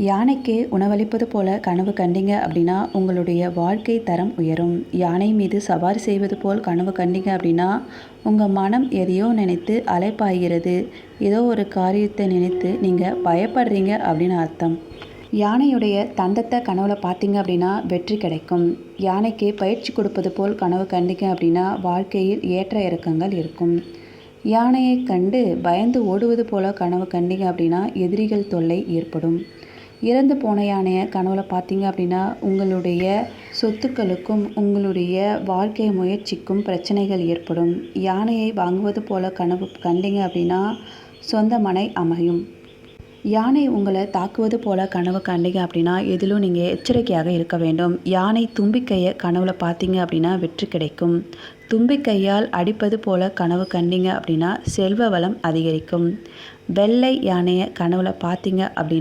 யானைக்கு உணவளிப்பது போல கனவு கண்டீங்க அப்படின்னா உங்களுடைய வாழ்க்கை தரம் உயரும். யானை மீது சவாரி செய்வது போல் கனவு கண்டீங்க அப்படின்னா உங்கள் மனம் எதையோ நினைத்து அலைப்பாய்கிறது. ஏதோ ஒரு காரியத்தை நினைத்து நீங்கள் பயப்படுறீங்க அப்படின்னு அர்த்தம். யானையுடைய தந்தத்தை கனவுல பார்த்தீங்க அப்படின்னா வெற்றி கிடைக்கும். யானைக்கு பயிற்சி கொடுப்பது போல் கனவு கண்டீங்க அப்படின்னா வாழ்க்கையில் ஏற்ற இறக்கங்கள் இருக்கும். யானையை கண்டு பயந்து ஓடுவது போல கனவு கண்டீங்க அப்படின்னா எதிரிகள் தொல்லை ஏற்படும். இறந்து போன யானையை கனவுல பார்த்தீங்க அப்படின்னா உங்களுடைய சொத்துக்களுக்கும் உங்களுடைய வாழ்க்கை முயற்சிக்கும் பிரச்சனைகள் ஏற்படும். யானையை வாங்குவது போல கனவு கண்டீங்க அப்படின்னா சொந்த மனை அமையும். யானை உங்களை தாக்குவது போல கனவு கண்டீங்க அப்படின்னா எதிலும் நீங்கள் எச்சரிக்கையாக இருக்க வேண்டும். யானை தும்பிக்கையை கனவுல பார்த்தீங்க அப்படின்னா வெற்றி கிடைக்கும். தும்பிக்கையால் அடிப்பது போல கனவு கண்டீங்க அப்படின்னா செல்வ வளம் அதிகரிக்கும். வெள்ளை யானையை கனவுல பார்த்தீங்க அப்படின்னா